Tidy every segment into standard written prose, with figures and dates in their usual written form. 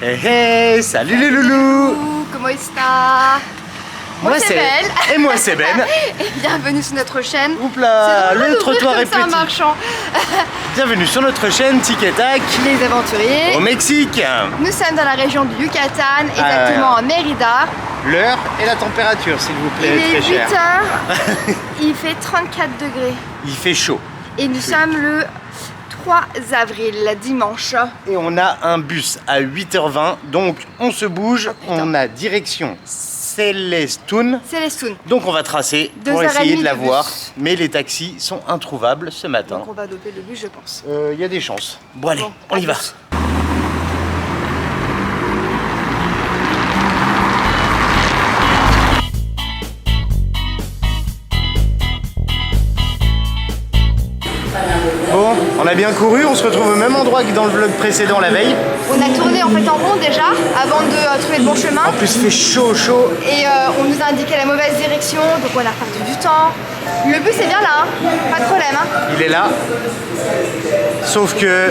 Hey hey, salut les loulous. Comment está? Moi c'est Belle. Et moi c'est Ben. Et bienvenue sur notre chaîne. Oups là, le trottoir est petit. marchand. Bienvenue sur notre chaîne Tic et Tac. Les aventuriers. Au Mexique. Nous sommes dans la région du Yucatan, exactement à Mérida. L'heure et la température s'il vous plaît, Il est très cher. 8h, il fait 34 degrés. Il fait chaud. Et nous sommes le 3 avril, dimanche. Et on a un bus à 8h20, donc on se bouge, on a direction Celestún. Donc on va tracer pour essayer de la voir, mais les taxis sont introuvables ce matin. Donc on va doper le bus je pense. Il y a des chances. Bon allez, on y va. Bon, on a bien couru, on se retrouve au même endroit que dans le vlog précédent la veille. On a tourné en fait en rond déjà, avant de trouver le bon chemin. En plus il fait chaud. Et on nous a indiqué la mauvaise direction, donc on a perdu du temps. Le bus est bien là, hein. Pas de problème. Hein. Il est là. Sauf que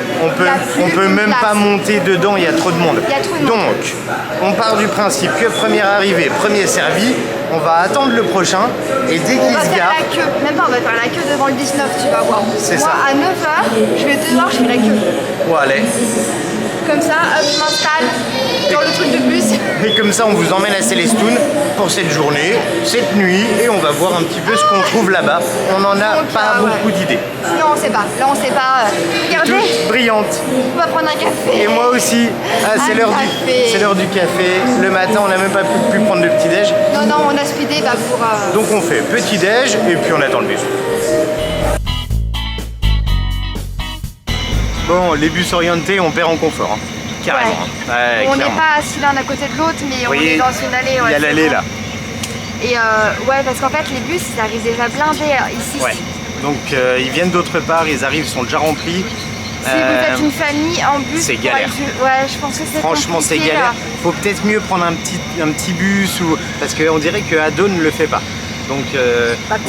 on peut même pas monter dedans, il y a trop de monde. Donc, on part du principe que première arrivée, premier servi. On va attendre le prochain et dès qu'il se gare... On va faire la queue, même pas on va faire la queue devant le 19, tu vas voir. C'est ça. Moi à 9h, je vais devoir, je fais la queue. Bon allez. Comme ça, hop, je m'installe dans le truc de bus. Et comme ça on vous emmène à Celestún pour cette journée, cette nuit, et on va voir un petit peu ce qu'on trouve là-bas. On n'en a pas beaucoup d'idées. Non on sait pas, là on sait pas. Regardez, toute brillante. On va prendre un café. Et moi aussi. Ah, c'est l'heure du café. Le matin on n'a même pas pu prendre de petit-déj. Non, on a speedé pour... Donc on fait petit-déj et puis on attend le bus. Bon, les bus orientés, on perd en confort. Hein. Carrément. Ouais, on n'est pas assis l'un à côté de l'autre, mais on est dans une allée. Il y a l'allée là. Et ouais, parce qu'en fait, les bus, ils arrivent déjà blindés ici. Ouais. Donc ils viennent d'autre part, ils arrivent, ils sont déjà remplis. Si vous êtes une famille en bus, c'est galère. Ouais, je pense que c'est franchement, c'est galère. Faut peut-être mieux prendre un petit bus ou parce qu'on dirait que Ado ne le fait pas. Donc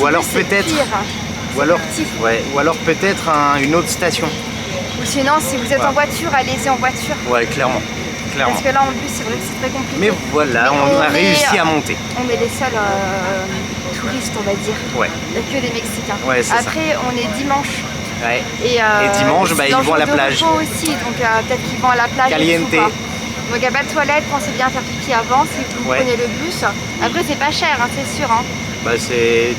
ou alors peut-être ou alors peut-être une autre station. Ou sinon, si vous êtes en voiture, allez-y en voiture. Ouais, clairement. Parce que là, en bus, c'est vrai que c'est très compliqué. Mais voilà, on a réussi à monter. On est les seuls touristes, on va dire. Ouais. Il n'y a que des Mexicains. Ouais, après, on est dimanche. Ouais. Et dimanche, ils vont à la plage. Aussi, donc peut-être qu'ils vont à la plage. Caliente. Donc il n'y a pas de toilette, pensez bien à faire pipi avant si vous prenez le bus. Après, c'est pas cher, hein, c'est sûr. Hein. Bah, c'est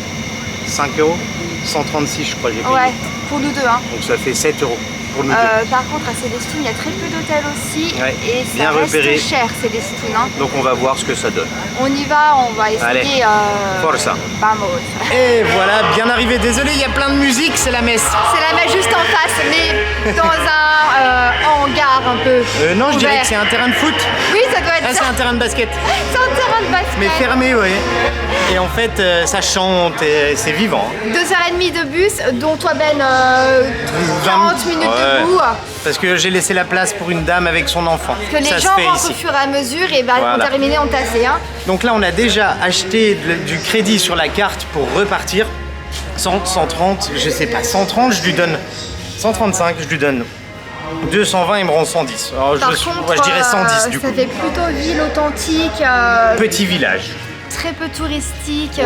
5 €, 136 je crois j'ai payé. Ouais, pour nous deux. Hein. Donc ça fait 7 € pour nous deux. Par contre, à Celestún, il y a très peu d'hôtels aussi. Ouais, et ça reste cher, Celestún. Hein. Donc on va voir ce que ça donne. On y va, on va essayer. Allez, forza. Vamos. Et voilà, bien arrivé. Désolé, il y a plein de musique, c'est la messe. C'est la messe juste en face, mais dans un hangar un peu. Non, je dirais que c'est un terrain de foot. Oui, ça doit être ça. C'est un terrain de basket. C'est un terrain de basket. Mais fermé, ouais. Et en fait, ça chante et c'est vivant. 2h30 de bus, dont toi Ben 40 minutes debout. Parce que j'ai laissé la place pour une dame avec son enfant. Parce que les gens rentrent au fur et à mesure et on terminé en tassé. Hein. Donc là, on a déjà acheté du crédit sur la carte pour repartir. 130, je sais pas, 130, je lui donne 135, je lui donne 220, il me rend 110. Alors je dirais 110 du coup. Ça fait plutôt ville authentique. Petit village. Très peu touristique.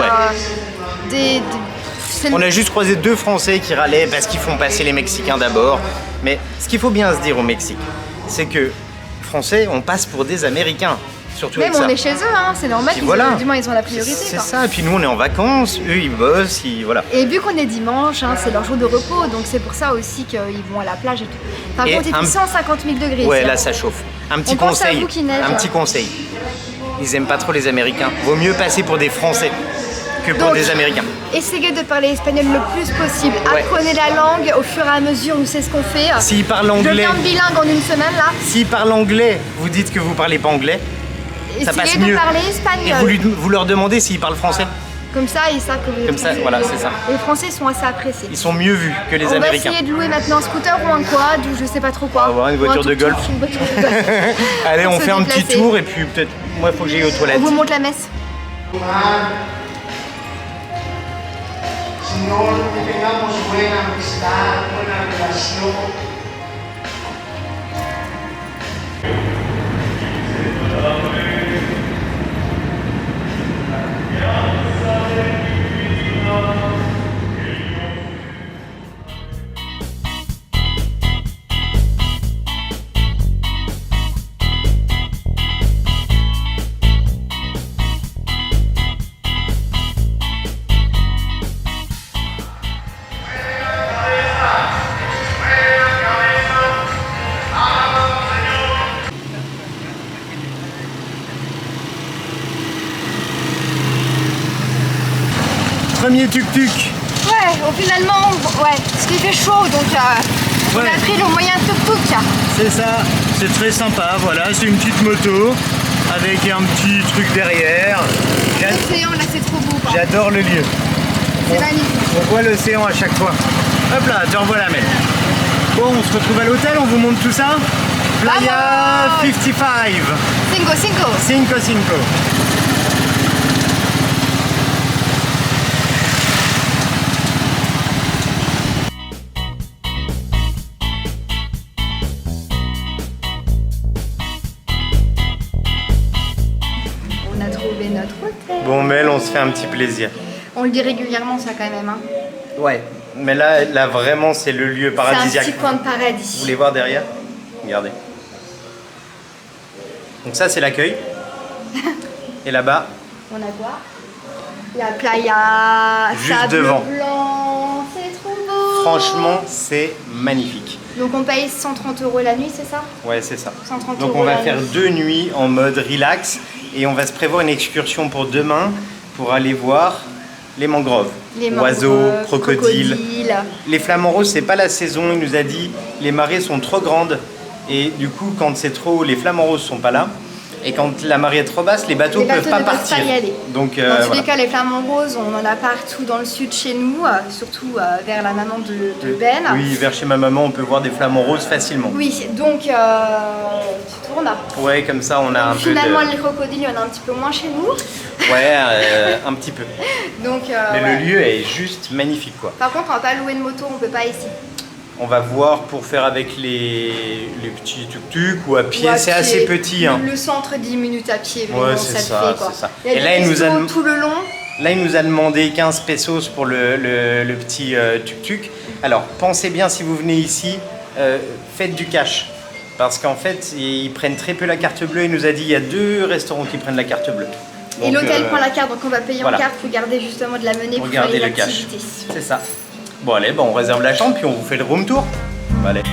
On a juste croisé 2 Français qui râlaient parce qu'ils font passer les Mexicains d'abord. Mais ce qu'il faut bien se dire au Mexique, c'est que Français, on passe pour des Américains. Surtout même on est chez eux, hein, c'est normal, du moins ils ont la priorité. C'est ça, et puis nous on est en vacances, eux ils bossent, voilà. Et vu qu'on est dimanche, hein, c'est leur jour de repos, donc c'est pour ça aussi qu'ils vont à la plage et tout. Par contre, il fait 150 000 degrés. Ouais, ici, là ça chauffe. Un petit conseil. Ils aiment pas trop les Américains. Vaut mieux passer pour des Français que pour des Américains. Essayez de parler espagnol le plus possible. Apprenez la langue au fur et à mesure, nous c'est ce qu'on fait. S'ils parlent anglais. Je viens de bilingue en une semaine là. S'ils parlent anglais, vous dites que vous parlez pas anglais. Ça passe mieux. De parler espagnol. Et vous leur demandez s'ils parlent français. Comme ça, ils savent que vous êtes Comme ça, voilà, c'est ça. Les Français sont assez appréciés. Ils sont mieux vus que les Américains. On va essayer de louer maintenant un scooter ou un quad ou je sais pas trop quoi. On va avoir une voiture de golf. Allez, on fait un petit tour et puis peut-être, moi il faut que j'aille aux toilettes. On vous montre la messe. Señor, que tengamos buena amistad, buena relación. premier tuk-tuk. Ouais, finalement, ouais, parce qu'il fait chaud, donc on Ouais. a pris le moyen tuk-tuk. C'est ça, c'est très sympa, voilà, c'est une petite moto avec un petit truc derrière. L'océan, là, c'est trop beau, quoi. J'adore le lieu. C'est magnifique. On voit l'océan à chaque fois. Hop là, te revois la mer. Bon, on se retrouve à l'hôtel, on vous montre tout ça. Playa Vamos. 55. Cinco, cinco. 5-5. On a trouvé notre hôtel. Bon, Mel, on se fait un petit plaisir. On le dit régulièrement, ça, quand même. Hein. Ouais, mais là vraiment, c'est le lieu C'est un paradisiaque. petit coin de Vous paradis. voulez voir derrière? Regardez. Donc ça, c'est l'accueil. Et là-bas, On a quoi? La playa, Juste sable devant. blanc, c'est trop beau. franchement, c'est magnifique. Donc on paye 130 € la nuit, c'est ça? Ouais, c'est ça. 130 Donc € on va la faire nuit. 2 nuits en mode relax et on va se prévoir une excursion pour demain pour aller voir les mangroves. Les Oiseaux, mangroves, crocodiles. Les flamants roses, c'est pas la saison, il nous a dit les marées sont trop grandes et du coup quand c'est trop haut, les flamants roses sont pas là. Et quand la marée est trop basse, les bateaux Les peuvent bateaux pas ne peuvent partir. pas y aller. Donc Dans tous voilà. les cas, les flamants roses, on en a partout dans le sud chez nous, surtout vers la maman de Ben. Oui, vers chez ma maman, on peut voir des flamants roses facilement. Oui, donc tu tournes. Ouais, comme ça on a un peu Finalement, de... les crocodiles, il y en a un petit peu moins chez nous. Ouais, un petit peu. Donc, Mais ouais. le lieu est juste magnifique quoi. Par contre, on va pas louer de moto, on peut pas ici. On va voir pour faire avec les petits tuk-tuk ou à pied, Ou à c'est pied. assez petit. Hein. Le centre, 10 minutes à pied, Ouais, vraiment, c'est ça ça, le fait quoi. c'est ça. Il y a Et des là, il nous a restos dem- tout le long. Là, il nous a demandé 15 pesos pour le petit tuk-tuk. Alors, pensez bien si vous venez ici, faites du cash. Parce qu'en fait, ils prennent très peu la carte bleue. Il nous a dit il y a 2 restaurants qui prennent la carte bleue. Et Donc, l'hôtel prend la carte, donc on va payer voilà. en carte pour garder justement de la monnaie pour faire Regardez les le cash. activités. C'est ça. Bon, allez, on réserve la chambre puis on vous fait le room tour. Allez.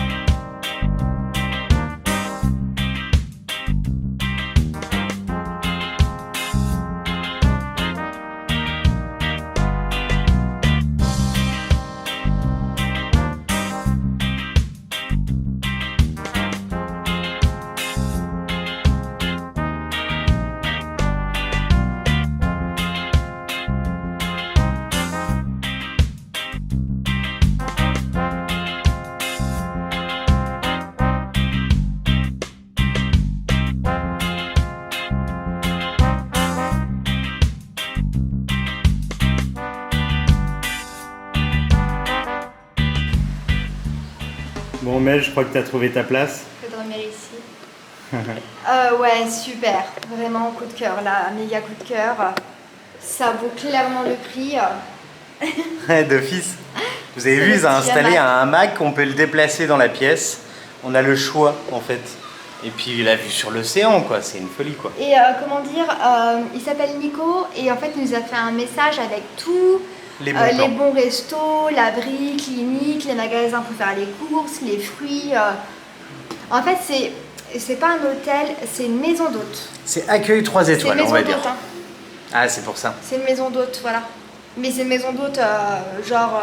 Bon, Mel, je crois que tu as trouvé ta place. Je vais dormir ici. Ouais, super. Vraiment coup de cœur, là, méga coup de cœur. Ça vaut clairement le prix. D'office. Vous avez C'est vu, le ils ont petit installé hamac. un hamac, on peut le déplacer dans la pièce. On a le choix en fait. Et puis la vue sur l'océan, quoi, c'est une folie quoi. Et comment dire, il s'appelle Nico et en fait il nous a fait un message avec tous Les bons plans. les bons restos, l'abri, clinique, les magasins pour faire les courses, les fruits. En fait c'est pas un hôtel, c'est une maison d'hôte. C'est accueil 3 C'est une étoiles, on maison va dire. d'hôte. Hein. Ah, c'est pour ça. C'est une maison d'hôte, voilà. Mais c'est une maison d'hôte genre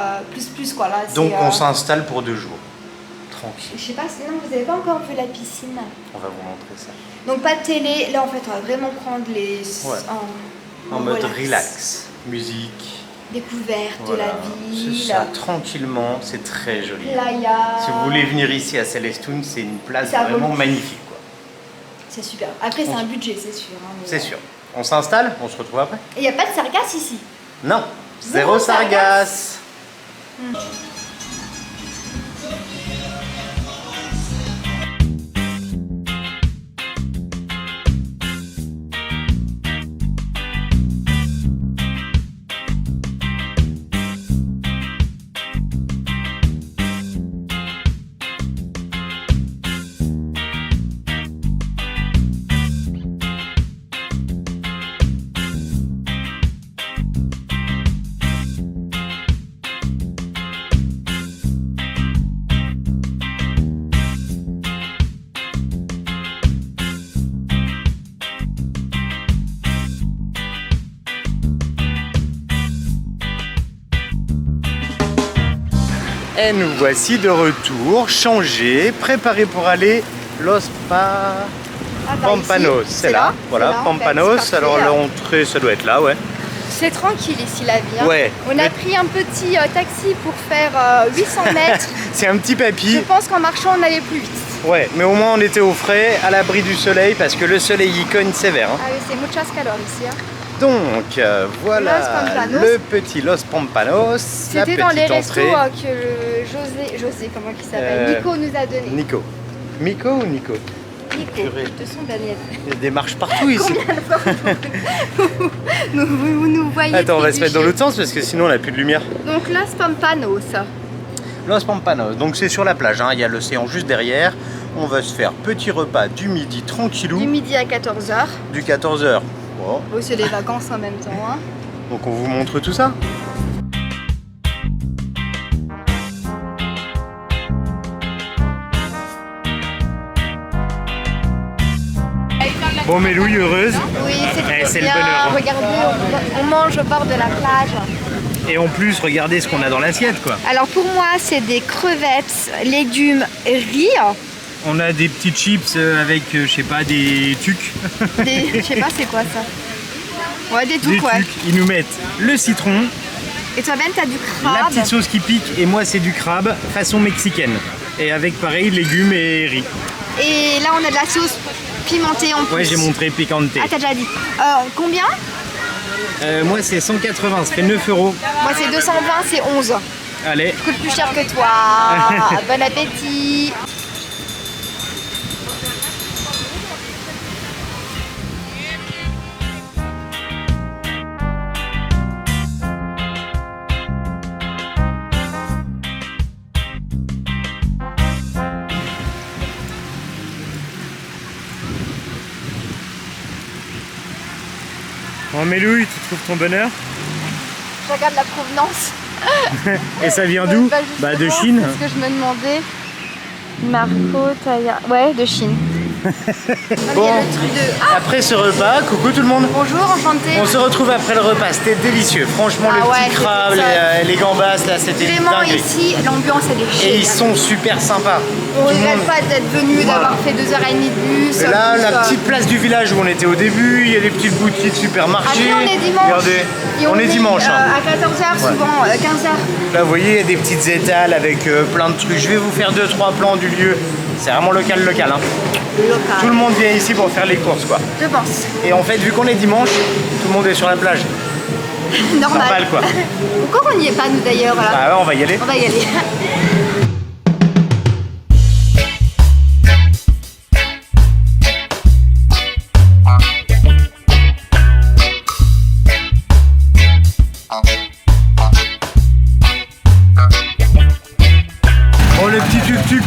plus quoi là. Donc c'est, on s'installe pour 2 jours. Tranquille. je sais pas, non, vous avez pas encore vu la piscine. On va vous montrer ça. Donc pas de télé, là en fait on va vraiment prendre les... En mode relax. Musique. Découverte Voilà. de la C'est ville, ça, tranquillement, c'est très joli. playa. Si vous voulez venir ici à Celestun, c'est une place Ça vaut vraiment le coup. magnifique quoi. C'est super. Après c'est un budget, c'est sûr. Hein, mais- C'est sûr. On s'installe, on se retrouve après. Et il n'y a pas de sargasse ici. Non, Zéro zéro sargasse. Et nous voici de retour, changés, préparés pour aller Los Pampanos. C'est là, voilà, Pampanos. Alors l'entrée, ça doit être là, ouais. C'est tranquille ici la vie. Hein. Ouais. On a pris un petit taxi pour faire 800 mètres. C'est un petit papy. Je pense qu'en marchant on allait plus vite. Ouais, mais au moins on était au frais, à l'abri du soleil, parce que le soleil y cogne sévère. Hein. Ah oui, c'est muchas calor ici. Hein. Donc voilà le petit Los Pampanos. C'était dans les restos que José, comment il s'appelle, Nico nous a donné. Nico. Miko ou Nico? Nico, de son Daniel. Il y a des marches partout ici. Combien de fois vous nous voyez? Attends, on va se mettre dans l'autre sens parce que sinon on n'a plus de lumière. Donc Los Pampanos. Los Pampanos, donc c'est sur la plage, hein. Il y a l'océan juste derrière. On va se faire petit repas du midi tranquillou. Du midi à 14h. Du 14h. Wow. Oh, c'est les vacances en même temps. Hein. Donc on vous montre tout ça. Bon, mais Louis, heureuse. Oui, c'est le bien. bonheur. Hein. Regardez, on mange au bord de la plage. Et en plus, regardez ce qu'on a dans l'assiette, quoi. Alors pour moi, c'est des crevettes, légumes, riz. On a des petits chips avec, je sais pas, des tucs. Je sais pas, c'est quoi ça? Ouais, des tucs, ouais. Ils nous mettent le citron. Et toi, Ben, t'as du crabe. La petite sauce qui pique, et moi, c'est du crabe façon mexicaine. Et avec, pareil, légumes et riz. Et là, on a de la sauce pimentée en plus. Ouais, j'ai montré picante. Ah, t'as déjà dit. Combien? Moi, c'est 180, ça fait 9 €. Moi, c'est 220, c'est 11. Allez. Je coûte plus cher que toi. Bon appétit. Bon, Mélouille, tu trouves ton bonheur? Je regarde la provenance. Et ça vient d'où? Bah de Chine. C'est ce que je me demandais. Marco Taya. Ouais, de Chine. Bon, après ce repas, coucou tout le monde. Bonjour, enchanté. On se retrouve après le repas, c'était délicieux. Franchement, le petit crabe, les gambas, là, c'était vraiment dingue. ici, l'ambiance elle est Et géniale. ils sont super sympas. On regrette pas d'être venu, d'avoir fait 2h30 de bus. Et là, la petite place du village où on était au début, il y a des petites boutiques, supermarchés. Après, on est dimanche. Regardez, on est dimanche. Hein. À 14h, souvent 15h. Là, vous voyez, il y a des petites étals avec plein de trucs. Je vais vous faire 2-3 plans du lieu. C'est vraiment local. Hein. Tout le monde vient ici pour faire les courses, quoi. Je pense. Et en fait, vu qu'on est dimanche, tout le monde est sur la plage. Normal, quoi. Pourquoi on n'y est pas, nous, d'ailleurs? Bah ouais, on va y aller. On va y aller.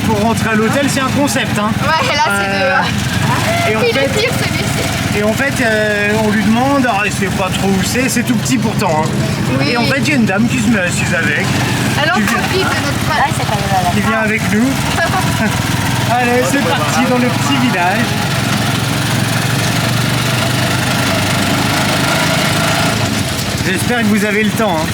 Pour rentrer à l'hôtel, c'est un concept, hein. Ouais, là c'est et en fait, fait, pire celui-ci. Et en fait, on lui demande, alors il sait pas trop où c'est tout petit pourtant. Hein. Oui. Et en fait, il y a une dame qui se met assise avec. Alors profite de notre place. Qui vient avec nous. Allez, c'est parti dans le petit village. J'espère que vous avez le temps. Hein.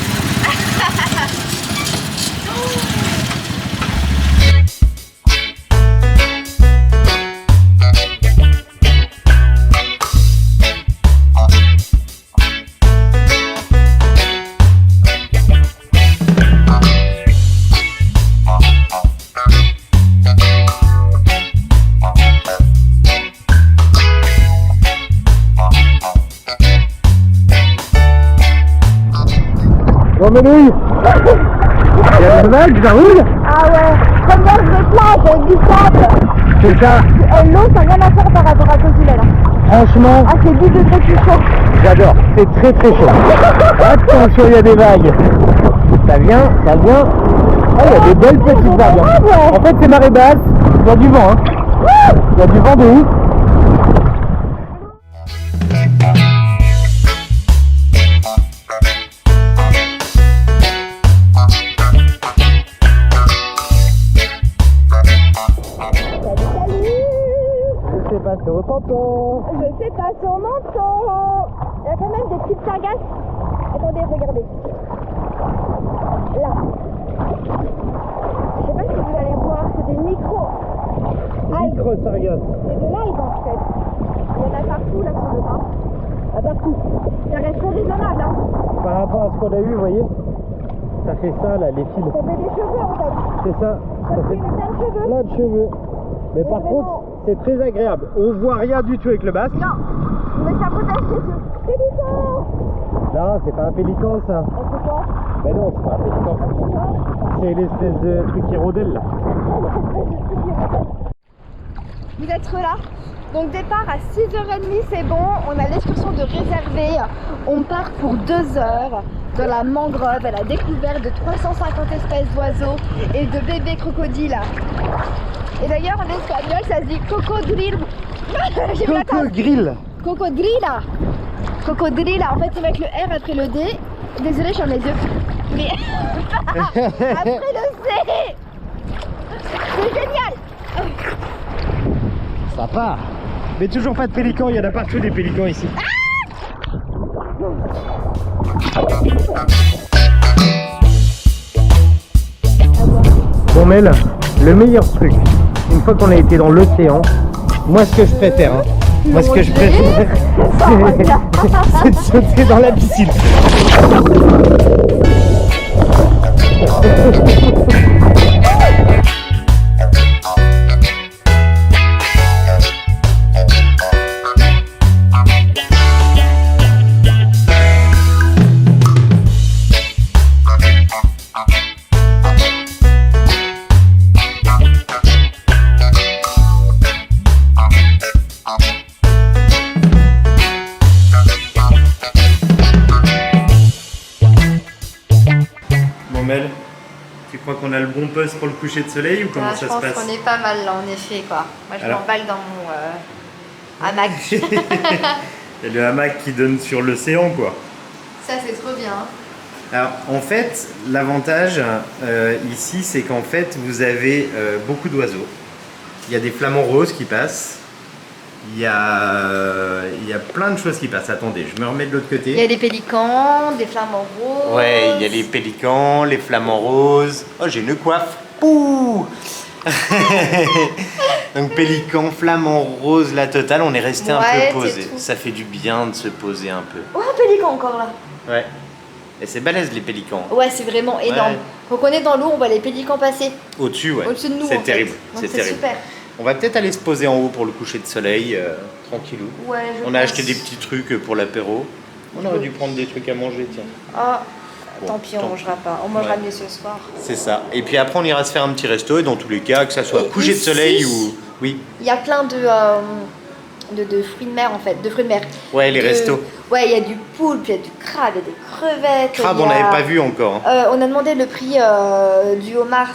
Bon Mélouille, il y a une vague, ça roule? Ah ouais, première de plage avec du sable. C'est ça. L'eau, ça n'a rien à faire par rapport à Cozumel. Franchement, ah, c'est 10 degrés plus chaud. J'adore, c'est très très chaud. Attention, il y a des vagues. Ça vient. Ah, il y a des belles petites vagues. En fait, c'est marée basse, il y a du vent. Hein. Il y a du vent de ouf. Sur le ponton. Je sais pas sur mon ponton. Il y a quand même des petites sargasses. Attendez, regardez. Là. sais pas si vous allez voir, c'est des micro-algues. Micro-sargasses. C'est de l'algue en fait. Il y en a partout là sur le bas. Ah, partout. Ça reste raisonnable hein. Par rapport à ce qu'on a eu, vous voyez, ça fait ça là, les fils. Ça fait des cheveux en fait. C'est ça. Ça fait plein de cheveux. Plein de cheveux. Mais par vraiment. contre, c'est très agréable. On voit rien du tout avec le basque. Non, mais ça protège les yeux. Pélican. Non, c'est pas un pélican ça. C'est quoi? Mais non, c'est pas un pélican. C'est l'espèce de truc qui rôdelle là. Vous êtes là. Donc départ à 6h30, c'est bon. On a l'excursion de réserver. On part pour 2 heures dans la mangrove à la découverte de 350 espèces d'oiseaux et de bébés crocodiles. Et d'ailleurs en espagnol ça se dit cocodrilo. J'ai vu la corde. Grill. Cocodrila. Cocodrila. En fait c'est avec le R après le D. Désolée, je suis en les yeux. Mais après le C. C'est génial. Sympa. Mais toujours pas de pélican, il y en a partout des pélicans ici. Bon Mel, le meilleur truc, une fois qu'on a été dans l'océan, moi ce que je préfère, hein, moi ce que je préfère, c'est de sauter dans la piscine. Tu crois qu'on a le bon poste pour le coucher de soleil ou comment ça se passe? Je pense qu'on est pas mal là en effet quoi. Moi je m'emballe dans mon hamac. Il y a le hamac qui donne sur l'océan quoi. Ça c'est trop bien. Alors en fait l'avantage ici c'est qu'en fait vous avez beaucoup d'oiseaux. Il y a des flamants roses qui passent. Il y a plein de choses qui passent. Attendez, je me remets de l'autre côté. Il y a des pélicans, des flamants roses. Ouais, il y a les pélicans, les flamants roses. Oh, j'ai une coiffe. Pouh. Donc pélican, flamant rose, la totale. On est resté un peu posé. Ça fait du bien de se poser un peu. Oh, un pélican encore là. Ouais. Et c'est balèze les pélicans. Ouais, c'est vraiment énorme. Quand on est dans l'eau, on voit les pélicans passer. Au-dessus, ouais. Au-dessus de nous. C'est terrible. C'est terrible. Super. On va peut-être aller se poser en haut pour le coucher de soleil, tranquillou. Ouais, on a acheté des petits trucs pour l'apéro. On aurait dû prendre des trucs à manger, tiens. Ah, bon, tant pis, on mangera pas. On mangera mieux ce soir. C'est ça. Et puis après, on ira se faire un petit resto. Et dans tous les cas, que ça soit coucher de soleil ou... Oui. Il y a plein de fruits de mer en fait, de fruits de mer. Ouais, les restos. Ouais, il y a du poulpe, il y a du crabe, il y a des crevettes. Crabe, on n'avait pas vu encore. On a demandé le prix du homard.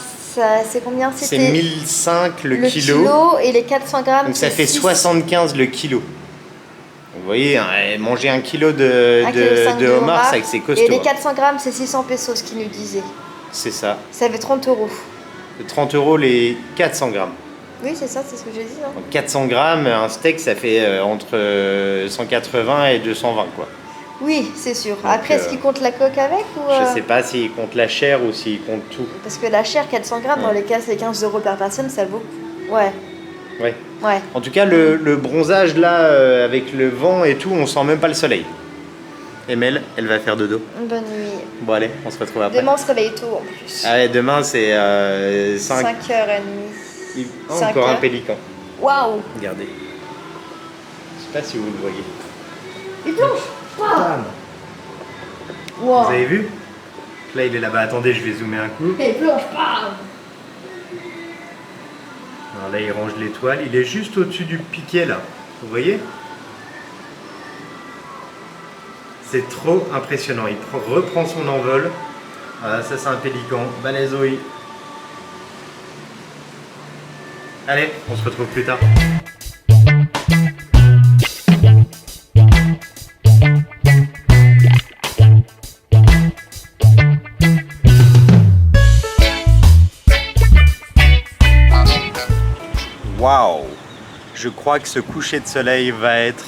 C'est combien? C'est 1005 le kilo. Et les 400 grammes. Donc ça fait 75 le kilo. Vous voyez, manger 1 kilo de homard, c'est costaud. Et les 400 grammes, c'est 600 pesos, ce qu'il nous disait. C'est ça. Ça fait 30 €. 30 € les 400 grammes. Oui, c'est ça, c'est ce que j'ai dit. Hein. Donc 400 grammes, un steak, ça fait entre 180 et 220 quoi. Oui, c'est sûr. Donc, après, est-ce qu'il compte la coque avec ou Je sais pas s'il compte la chair ou s'il compte tout. Parce que la chair, 400 grammes, dans les cas, c'est 15 € par personne, ça vaut. Ouais. Ouais. Ouais. En tout cas, le bronzage là, avec le vent et tout, on sent même pas le soleil. Emel, elle va faire dodo. Bonne nuit. Bon allez, on se retrouve après. Demain, on se réveille tôt en plus. Ah ouais, demain c'est 5h30. Encore un pélican. Waouh. Regardez. Je sais pas si vous le voyez. Il plonge pas. Wow. Vous avez vu? Là il est là-bas, attendez, je vais zoomer un coup. Il plonge pas. Alors là il range l'étoile, il est juste au-dessus du piquet là. Vous voyez? C'est trop impressionnant, il reprend son envol. Voilà, ça c'est un pélican, balèzoï. Allez, on se retrouve plus tard. Waouh! Je crois que ce coucher de soleil va être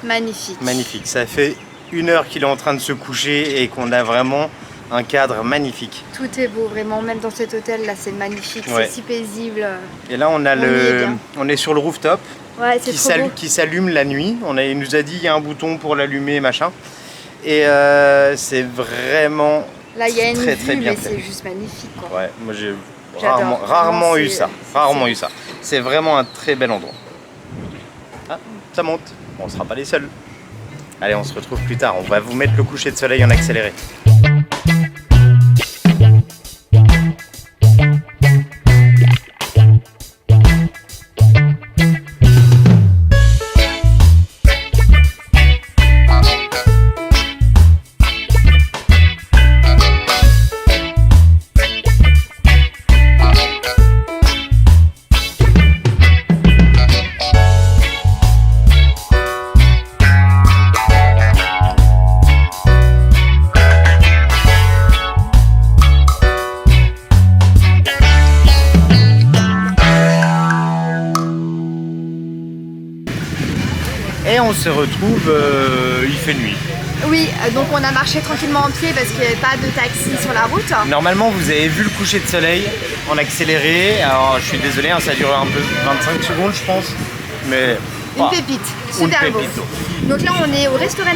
magnifique. Magnifique. Ça fait 1 heure qu'il est en train de se coucher et qu'on a vraiment un cadre magnifique. Tout est beau, vraiment, même dans cet hôtel là, c'est magnifique, Ouais. c'est si paisible. Et là, on a On y est bien. on est sur le rooftop Ouais, c'est trop beau. qui s'allume la nuit. Il nous a dit il y a un bouton pour l'allumer, machin. Et c'est vraiment Là, il y a une très, vue, très bien mais fait. c'est juste magnifique, quoi. Ouais, moi j'ai J'adore. rarement Vraiment, eu c'est- ça. c'est- Rarement c'est- eu ça. C'est vraiment un très bel endroit. Ah, ça monte. Bon, on sera pas les seuls. Allez, on se retrouve plus tard. On va vous mettre le coucher de soleil en accéléré. Et on se retrouve, il fait nuit. Oui, donc on a marché tranquillement en pied parce qu'il n'y avait pas de taxi sur la route. Normalement, vous avez vu le coucher de soleil en accéléré. Alors, je suis désolé, hein, ça a duré un peu 25 secondes, je pense. Mais Une pépite, une super beau. pépite. Donc là, on est au restaurant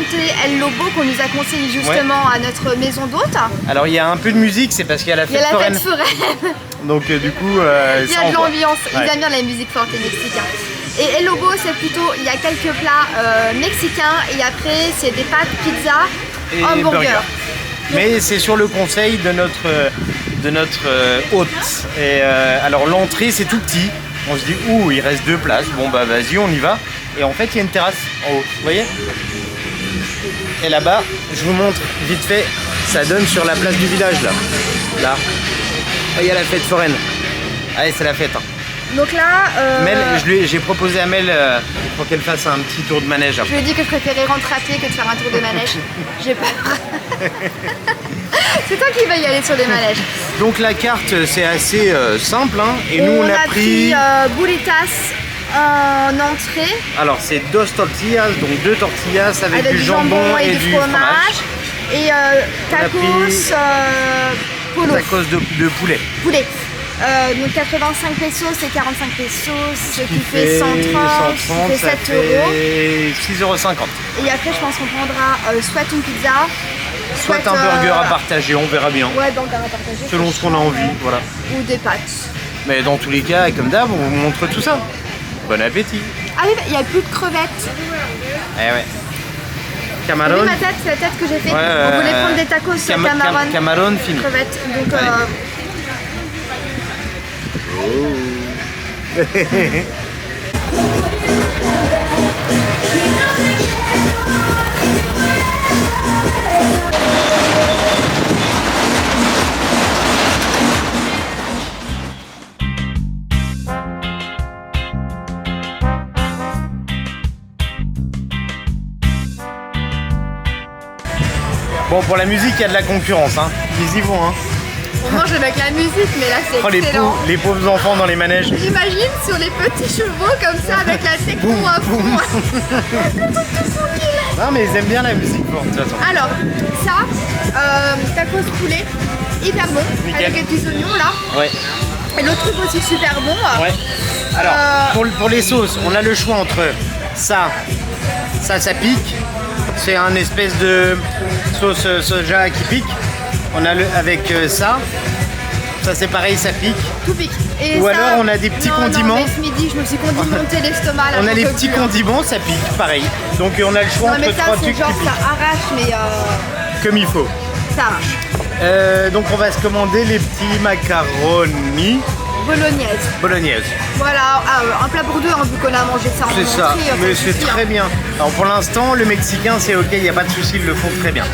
El Lobo qu'on nous a conseillé justement à notre maison d'hôte. Alors, il y a un peu de musique, c'est parce qu'il y a la Il y a fête la foraine. fête foraine, Donc, du coup, il y ça a de envoie. l'ambiance, Ouais. ils aiment bien la musique forte et mexicaine. Et El Lobo, c'est plutôt, il y a quelques plats mexicains et après, c'est des pâtes, pizza, Et hamburger. burger. Mais c'est sur le conseil de notre hôte. Et alors l'entrée c'est tout petit. On se dit ouh il reste 2 places. Bon bah vas-y on y va. Et en fait il y a une terrasse en haut. Vous voyez? Et là-bas, je vous montre vite fait. Ça donne sur la place du village là. Là. Ah, il y a la fête foraine. Allez c'est la fête. Hein. Donc là, Mel, j'ai proposé à Mel pour qu'elle fasse un petit tour de manège. je lui ai dit que je préférais rentrer à pied que de faire un tour de manège. J'ai peur. C'est toi qui vas y aller sur des manèges. Donc la carte c'est assez simple hein. Et nous on a pris burritas en entrée alors c'est 2 tortillas, donc 2 tortillas avec du jambon et du fromage. Et tacos pris polo, Tacos de poulet. poulet. Donc 85 pesos, c'est 45 pesos, ce qui fait 130, ça fait 7 euros. Et 6,50 €. Et après, je pense qu'on prendra soit une pizza, Soit un burger à partager, on verra bien. Ouais, burger à partager. Selon ce qu'on a envie, voilà. Ou des pâtes. Mais dans tous les cas, comme d'hab, on vous montre tout ça. Bon appétit. Ah oui, il n'y a plus de crevettes. Eh ouais. T'as Camaron. vu ma tête, c'est la tête que j'ai fait. Ouais, On voulait prendre des tacos camaron. Camaron fini. Crevettes. Donc, Allez. Bon, pour la musique, il y a de la concurrence. Hein. Ils y vont. Hein. on mange avec la musique, mais là, c'est Oh, excellent. les pauvres enfants dans les manèges. J'imagine sur les petits chevaux comme ça, avec la techno à fond. Non, mais ils aiment bien la musique forte, de toute façon. Alors, ça, tacos poulet, hyper bon, Nickel. avec les petits oignons là. Ouais. Et l'autre truc aussi super bon. Ouais. Alors, pour les sauces, on a le choix entre ça pique. C'est un espèce de sauce soja qui pique. On a avec ça c'est pareil, ça pique. Tout pique. Et Ou ça, alors on a des petits non, condiments. Non, mais ce midi, je me suis condimenté l'estomac là. On a j'en les peux petits plus, hein. condiments, ça pique, pareil. Donc on a le choix Non mais entre ça 3 c'est trucs genre qui piquent, ça arrache mais comme il faut. ça arrache. Donc on va se commander les petits macaroni Bolognaise. bolognaise. Voilà, un plat pour deux hein, vu qu'on a mangé ça en C'est ça, entrée, mais ça c'est suffit, très hein. bien. Alors pour l'instant, le mexicain c'est ok, il n'y a pas de souci, ils le font très bien.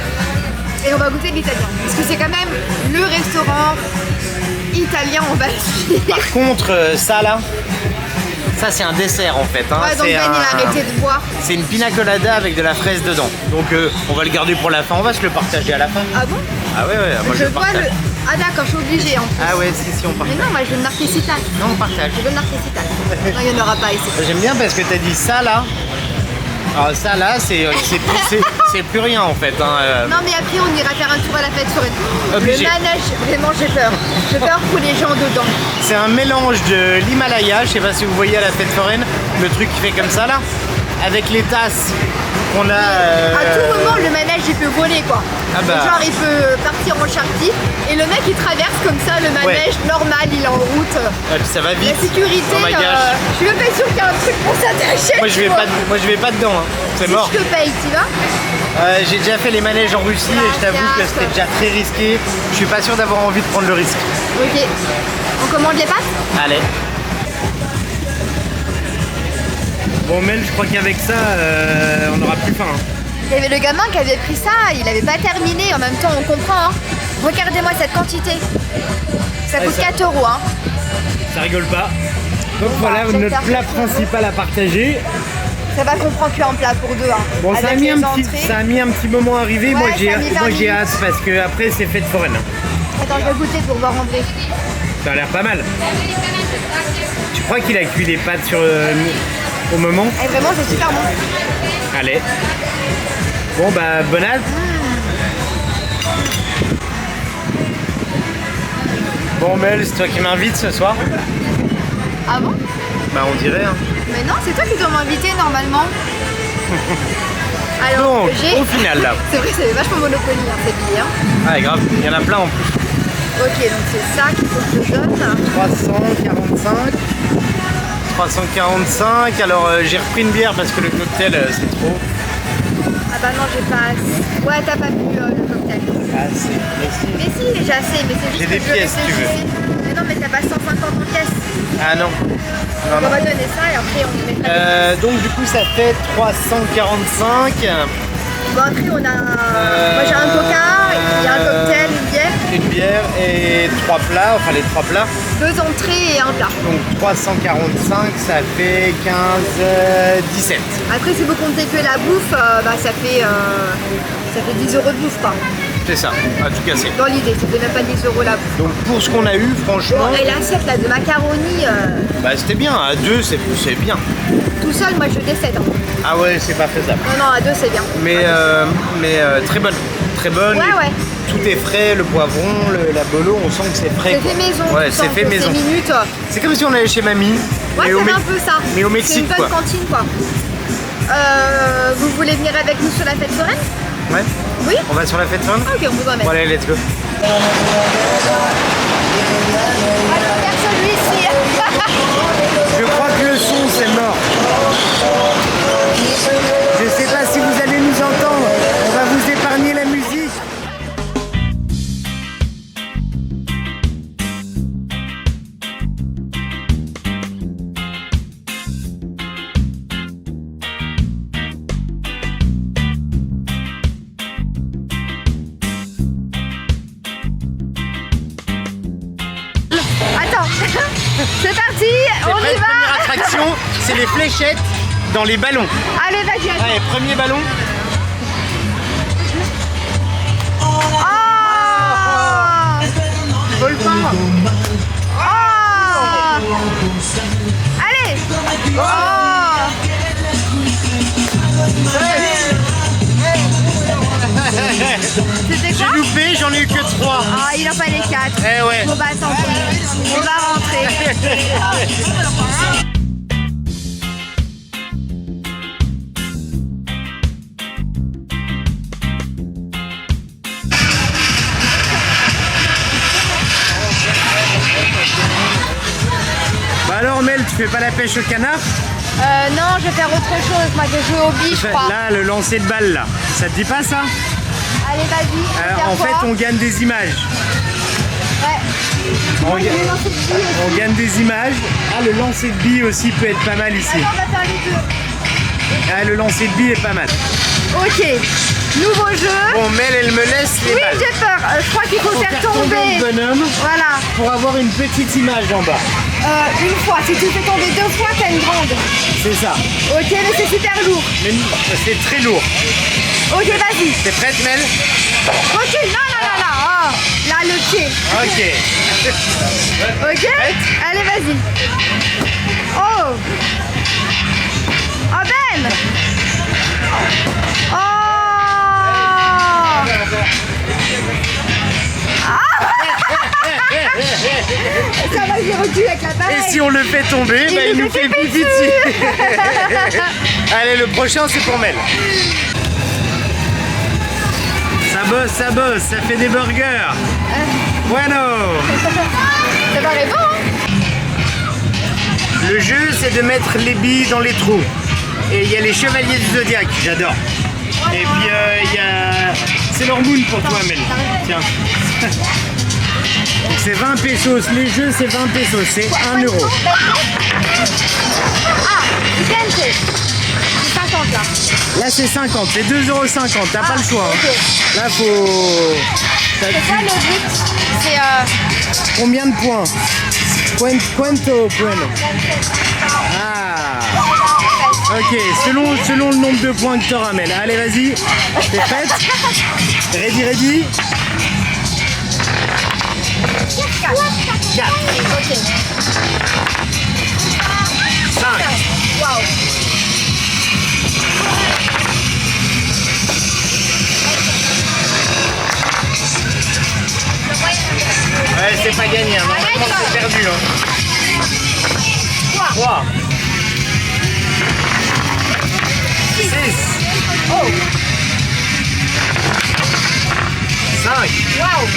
Et on va goûter l'italien. Parce que c'est quand même le restaurant italien, on va dire. Par contre, ça là, ça c'est un dessert en fait. Hein. Ouais, donc C'est Ben il a arrêté de boire. c'est une pina colada avec de la fraise dedans. Donc on va le garder pour la fin, on va se le partager à la fin. Ah bon? Ah ouais, moi je Je le vois partage. le. Ah d'accord, je suis obligée en plus. Ah ouais, si, on Mais partage. non, moi je veux le marquesital. Non, on partage. Je veux le marquesital. Non, il n'y en aura pas ici. J'aime bien parce que tu as dit ça là, Alors ça là, c'est plus rien en fait. Hein. Non mais après on ira faire un tour à la fête foraine. Obligé. Le manège, vraiment j'ai peur. J'ai peur pour les gens dedans. C'est un mélange de l'Himalaya, je sais pas si vous voyez à la fête foraine, le truc qui fait comme ça là, avec les tasses qu'on a... À tout moment le manège il peut voler quoi. Ah bah. Genre il peut partir en chartie et le mec il traverse comme ça le manège normal, il est en route. Ça va vite. La sécurité, Oh my gosh. je suis même pas sûre qu'il y a un truc pour s'attacher. Moi je vais pas dedans, hein. C'est si mort. je te paye, tu vas? J'ai déjà fait les manèges en Russie et je t'avoue que c'était déjà très risqué. Je suis pas sûr d'avoir envie de prendre le risque. Ok. On commande les pâtes? Allez. Bon Mel, je crois qu'avec ça, on n'aura plus faim. Hein. Il y avait le gamin qui avait pris ça, il avait pas terminé, en même temps on comprend. Hein. Regardez-moi cette quantité. Ça coûte 4 €. Hein. Ça rigole pas. Donc voilà j'espère notre plat que c'est principal à partager. Ça va qu'on prend qu'un plat pour deux. Hein. Bon, ça a, Avec mis les un petit, entrées. ça a mis un petit moment à arriver. Ouais, moi ça a mis 20 j'ai hâte minutes. parce que après c'est fête foraine. Attends, je vais goûter pour voir André. Ça a l'air pas mal. Tu crois qu'il a cuit les pâtes sur, au moment? Et vraiment, c'est super bon. Allez. Bon bah bonne halte. Bon Mel, c'est toi qui m'invites ce soir? Ah bon? Bah on dirait hein. Mais non, c'est toi qui dois m'inviter normalement. Alors, Donc j'ai... au final là. C'est vrai, c'est vachement Monopoly hein, ces billets. Hein. Ah grave, il y en a plein en plus. Ok, donc c'est ça qu'il faut que je donne. 345. 345, alors j'ai repris une bière parce que le cocktail c'est trop. Ah bah non, j'ai pas assez. Ouais, t'as pas vu le cocktail. Ah c'est, Mais si, j'ai assez, mais c'est juste J'ai que des je pièces, tu veux. réfléchissais. Mais non, mais t'as pas 150 en pièces. Ah non. On va donner ça et après on mettra Donc du coup ça fait 345. Bon après on a... Moi j'ai un coca, il y a un cocktail, une bière, Une bière et 3 plats, enfin les 3 plats. 2 entrées et un plat. Donc 345 ça fait 15, 17. Après si vous comptez que la bouffe, bah, ça fait 10 € de bouffe quoi. C'est ça, à tout casser. Dans l'idée, c'était même pas 10 € la bouffe. Donc pour ce qu'on a eu franchement, Bon, et l'assiette là de macaroni, bah c'était bien, à 2 c'est bien. tout seul moi je décède. Hein. Ah ouais c'est pas faisable. Non, à 2 c'est bien. Mais très bonne. Très bonne. Ouais, ouais. Tout est frais, le poivron, la bolo, on sent que c'est frais. C'est quoi. fait maison. Ouais, tu c'est sens fait que maison. C'est minutes. C'est comme si on allait chez mamie. Ouais, mais au c'est un peu ça. mais au C'est Mexique une bonne quoi. cantine quoi. Vous voulez venir avec nous sur la fête foraine? Ouais. Oui. On va sur la fête foraine. Ah, ok, on vous emmène. Bon allez, let's go. Regarde celui-ci. Je crois que le son c'est mort. Je sais pas si vous allez nous entendre. On va vous épargner la musique. Attends, c'est parti, on y Première va. attraction, c'est les fléchettes dans les ballons. Allez, vas-y, attends. Allez, premier ballon. Oh, Vole pas. oh. Allez. Oh. C'était J'ai quoi? loupé, j'en ai eu que 3. Ah, il en fallait 4. Eh ouais. Bon bah tant pis, on va rentrer. Bah alors Mel, tu fais pas la pêche au canard? Non, je vais faire autre chose, moi je vais jouer au biche, je crois. Là, le lancer de balle là. Ça te dit pas ça? Allez, vas-y. En fait, on gagne des images. Ouais. On, Je vais lancer le billet. on gagne des images. Ah, le lancer de billes aussi peut être pas mal ici. Attends, on va faire les deux. Ah, le lancer de billes est pas mal. Ok, nouveau jeu. Bon, Mel, elle me laisse les Oui, balles. j'ai peur. Je crois qu'il faut faire tomber. le bonhomme Voilà. pour avoir une petite image en bas. Une fois. Si tu fais tomber 2 fois, t'as une grande. C'est ça. Ok, mais c'est super lourd. Mais c'est très lourd. Ok, vas-y. T'es prête, Mel? Ok, non, non, non, non. Oh, là, le pied. Ok. Ok. Allez, vas-y. Oh. Oh, Ben. pipi avec l'appareil. Et si on le fait tomber, bah, il nous fait pipi dessus. Allez, le prochain c'est pour Mel. Ça bosse, ça fait des burgers. Bueno. Ça paraît bon, hein? Le jeu c'est de mettre les billes dans les trous. Et il y a les chevaliers du zodiaque, j'adore. Et puis il y a Sailor Moon pour toi Mel. Tiens. Donc c'est 20 pesos, les jeux c'est 20 pesos, c'est 1 euro. Ah, Vicente. C'est 50 là. Là c'est 50, c'est 2,50 €, t'as pas le choix. Hein. Ok. Là faut... C'est ça le but. C'est Combien de points? Cuento bueno. Ah. Ok, selon le nombre de points que tu auras, Mel. Allez, vas-y. T'es prête? Ready? 4. Ok. 5. Waouh. Ouais, c'est pas gagné. Hein. Normalement, c'est perdu. Hein. 3. 6. Oh. 5. Waouh.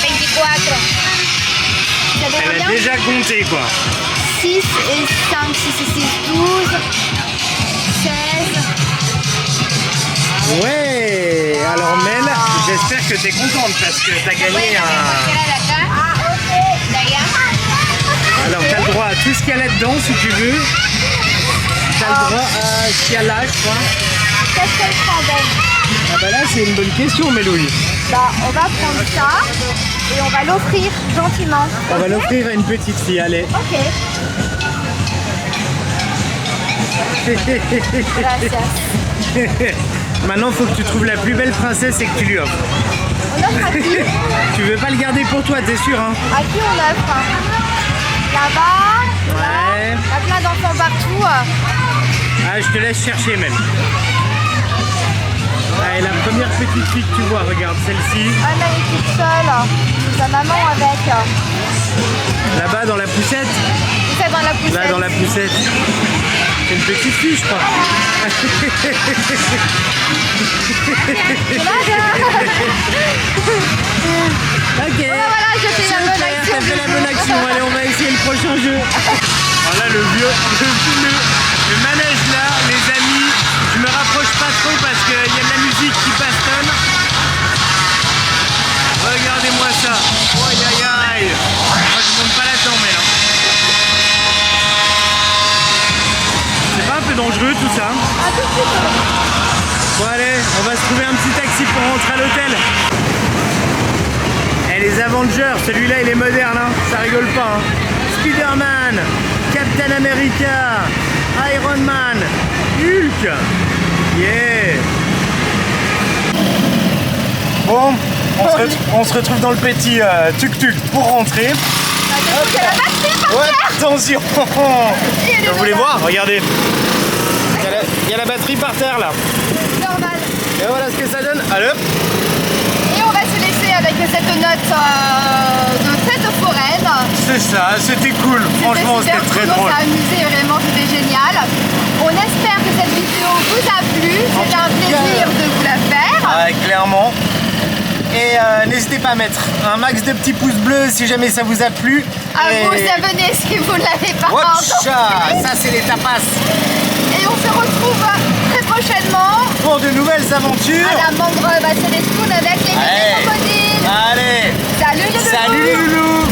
24. Ça donne Elle a combien? déjà compté, quoi. 6 et 5, 6 et 6, 12, 16. Ouais. Alors, Mel, j'espère que t'es contente parce que t'as gagné un... Ah, ok. Alors, t'as le droit à tout ce qu'il y a là-dedans, si tu veux. T'as le droit à ce qu'il y a là, je crois. Qu'est-ce qu'elle prend, Ben? Ah bah là, c'est une bonne question, Melouille. Bah, on va prendre ça et on va l'offrir gentiment. On va l'offrir à une petite fille, allez. Ok. Gracias. Maintenant, faut que tu trouves la plus belle princesse et que tu lui offres. On offre à qui? Tu veux pas le garder pour toi, t'es sûr, hein? À qui on offre? Là-bas. Ouais. Il y a plein d'enfants partout. Ah, je te laisse chercher même. Ah, et la première petite fille que tu vois, regarde celle-ci. Ah, mais elle est toute seule. Sa maman avec. Là-bas dans la poussette. C'est dans la poussette. Là dans la poussette. C'est une petite fille, je crois. Ok. Voilà, je fais la bonne Super, action. t'as fait la bonne action. Allez, on va essayer le prochain jeu. Alors là, le manège là, les amis, je me rapproche pas trop parce qu'il y a de la musique qui bastonne. Regardez-moi ça. Aïe aïe aïe. Moi je monte pas là-dedans, mais là. C'est pas un peu dangereux tout ça? Ah, tout de suite. Bon allez, on va se trouver un petit taxi pour rentrer à l'hôtel. Et les Avengers, celui-là il est moderne, hein. Ça rigole pas. Hein. Spider-Man, Captain America, Iron Man, Hulk. Yeah. Bon, on se retrouve dans le petit tuk-tuk pour rentrer. Il y a la batterie par Ouais, terre. attention. Il est Vous voulez dedans. voir? Regardez. Il y a la batterie par terre là. Normal. Et voilà ce que ça donne. Allez hop. Et on va se laisser avec cette note de fête foraine. C'est ça, c'était cool. Franchement, c'était très drôle. On s'est amusé, vraiment, c'était génial. On espère que cette vidéo vous a plu. C'était un plaisir de vous la faire. Clairement. Et n'hésitez pas à mettre un max de petits pouces bleus si jamais ça vous a plu. À Et... vous abonner si vous ne l'avez pas encore Watcha, fait. ça c'est les tapas. Et on se retrouve très prochainement Pour de nouvelles aventures. à la mangrove à Célespoon avec les Ouais. crocodiles. Allez. Salut les loulous. Salut les loulous.